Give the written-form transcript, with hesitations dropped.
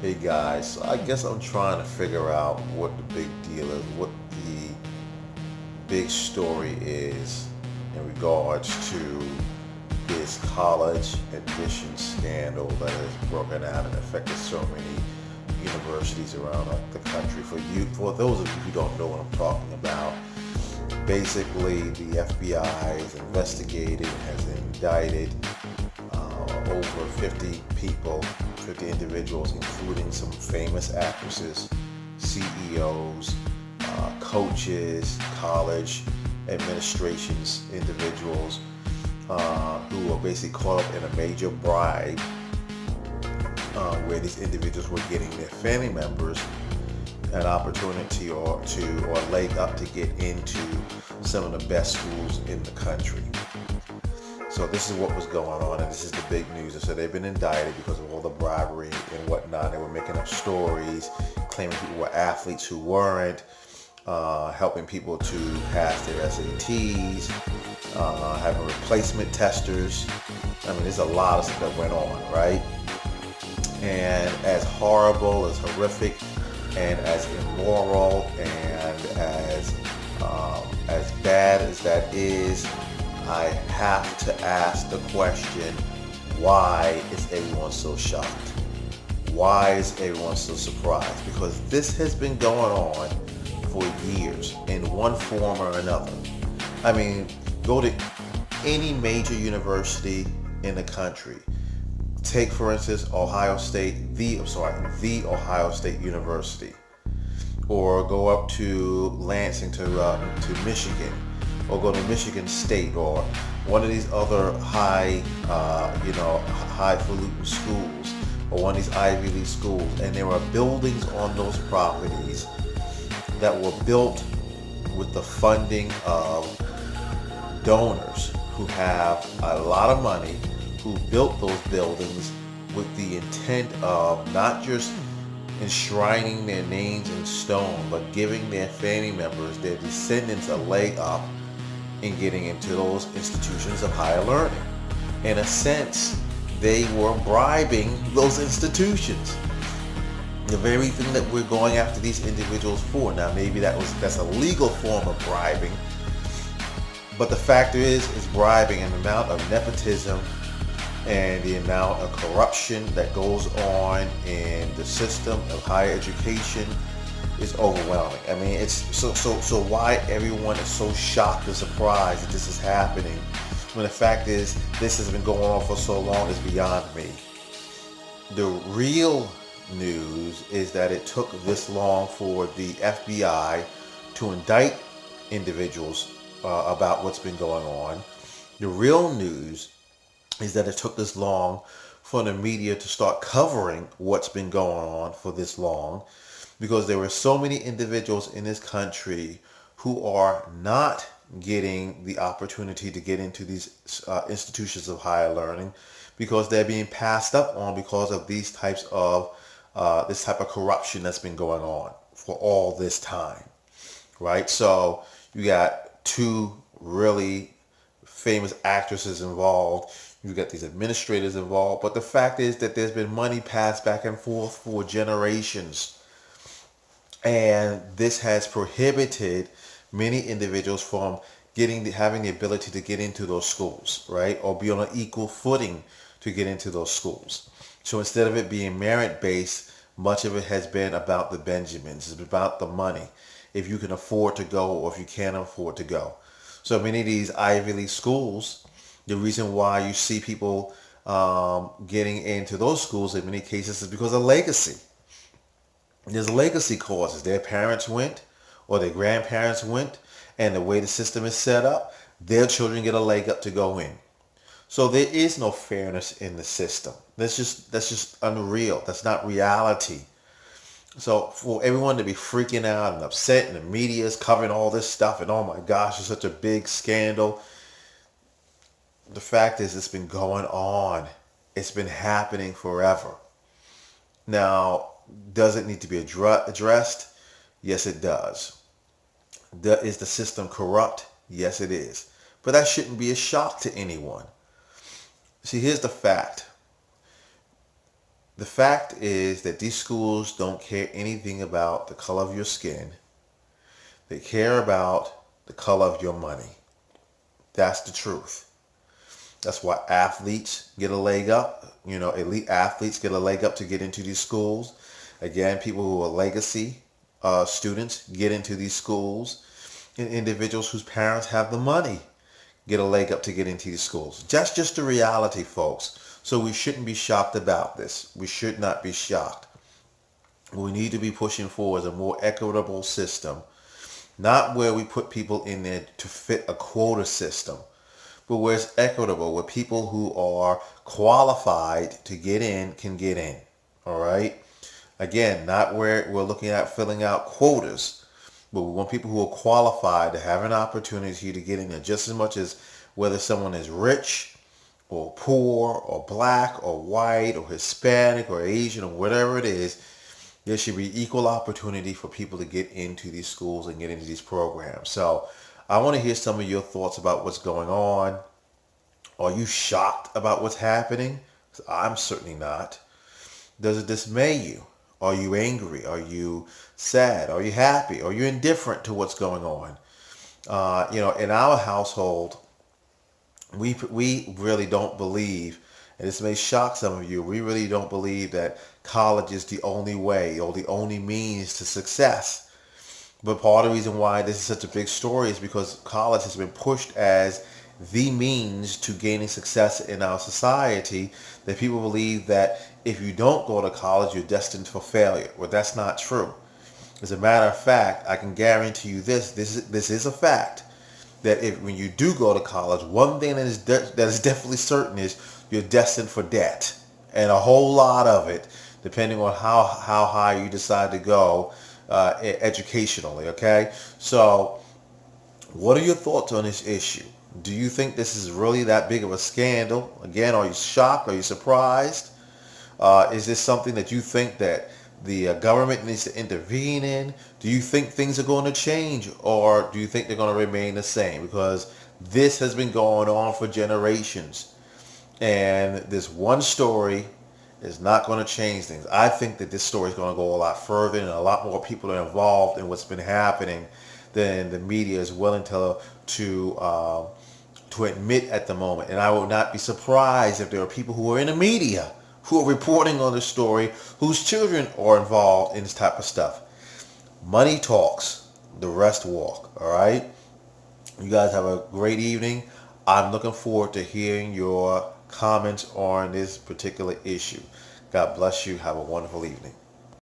Hey guys, so I guess I'm trying to figure out what the big deal is, what the big story is in regards to this college admission scandal that has broken out and affected so many universities around the country. For those of you who don't know what I'm talking about, basically the FBI is investigating, has indicted over 50 people, 50 individuals, including some famous actresses, CEOs, coaches, college administrations, individuals who were basically caught up in a major bribe where these individuals were getting their family members an opportunity or a leg up to get into some of the best schools in the country. So this is what was going on, and this is the big news. So they've been indicted because of all the bribery and whatnot. They were making up stories, claiming people were athletes who weren't, helping people to pass their SATs, having replacement testers. I mean, there's a lot of stuff that went on, right? And as horrible, as horrific, and as immoral, and as bad as that is, I have to ask the question, why is everyone so shocked? Why is everyone so surprised? Because this has been going on for years in one form or another. I mean, go to any major university in the country. Take, for instance, Ohio State, the Ohio State University. Or go up to Lansing to Michigan, or go to Michigan State, or one of these other highfalutin schools, or one of these Ivy League schools, and there are buildings on those properties that were built with the funding of donors who have a lot of money, who built those buildings with the intent of not just enshrining their names in stone, but giving their family members, their descendants, a leg up in getting into those institutions of higher learning. In a sense, they were bribing those institutions. The very thing that we're going after these individuals for. Now, maybe that's a legal form of bribing, but the factor is bribing, an amount of nepotism and the amount of corruption that goes on in the system of higher education is overwhelming. I mean, it's so why everyone is so shocked and surprised that this is happening when the fact is this has been going on for so long is beyond me. The real news is that it took this long for the FBI to indict individuals about what's been going on. The real news is that it took this long for the media to start covering what's been going on for this long, because there were so many individuals in this country who are not getting the opportunity to get into these institutions of higher learning because they're being passed up on because of this type of corruption that's been going on for all this time, right? So you got two really famous actresses involved. You got these administrators involved, but the fact is that there's been money passed back and forth for generations, and this has prohibited many individuals from having the ability to get into those schools, right, or be on an equal footing to get into those schools. So instead of it being merit-based, much of it has been about the Benjamins. It's about the money, if you can afford to go or if you can't afford to go. So many of these Ivy League schools, the reason why you see people getting into those schools in many cases is because of legacy. There's legacy causes. Their parents went or their grandparents went, and the way the system is set up, their children get a leg up to go in. So there is no fairness in the system. That's just unreal. That's not reality. So for everyone to be freaking out and upset, and the media is covering all this stuff, and oh my gosh, it's such a big scandal. The fact is, it's been going on. It's been happening forever. Now, does it need to be addressed? Yes, it does. Is the system corrupt? Yes, it is. But that shouldn't be a shock to anyone. See, here's the fact. The fact is that these schools don't care anything about the color of your skin. They care about the color of your money. That's the truth. That's why athletes get a leg up. Elite athletes get a leg up to get into these schools. Again, people who are legacy students get into these schools. And individuals whose parents have the money get a leg up to get into these schools. That's just the reality, folks. So we shouldn't be shocked about this. We should not be shocked. What we need to be pushing for is a more equitable system, not where we put people in there to fit a quota system, but where it's equitable, where people who are qualified to get in can get in. All right? Again, not where we're looking at filling out quotas, but we want people who are qualified to have an opportunity to get in there just as much as whether someone is rich or poor or black or white or Hispanic or Asian or whatever it is. There should be equal opportunity for people to get into these schools and get into these programs. So I want to hear some of your thoughts about what's going on. Are you shocked about what's happening? I'm certainly not. Does it dismay you? Are you angry? Are you sad? Are you happy? Are you indifferent to what's going on? In our household, we really don't believe, and this may shock some of you, we really don't believe that college is the only way or the only means to success. But part of the reason why this is such a big story is because college has been pushed as the means to gaining success in our society, that people believe that if you don't go to college, you're destined for failure. Well, that's not true. As a matter of fact, I can guarantee you this is a fact, that when you do go to college, one thing that is definitely certain is you're destined for debt, and a whole lot of it, depending on how high you decide to go educationally. Okay, so what are your thoughts on this issue? Do you think this is really that big of a scandal? Again, are you shocked? Are you surprised? Is this something that you think that the government needs to intervene in? Do you think things are going to change, or do you think they're going to remain the same? Because this has been going on for generations, and this one story is not going to change things. I think that this story is going to go a lot further, and a lot more people are involved in what's been happening than the media is willing to admit at the moment. And I will not be surprised if there are people who are in the media who are reporting on this story whose children are involved in this type of stuff. Money talks, the rest walk. All right? You guys have a great evening. I'm looking forward to hearing your comments on this particular issue. God bless you. Have a wonderful evening.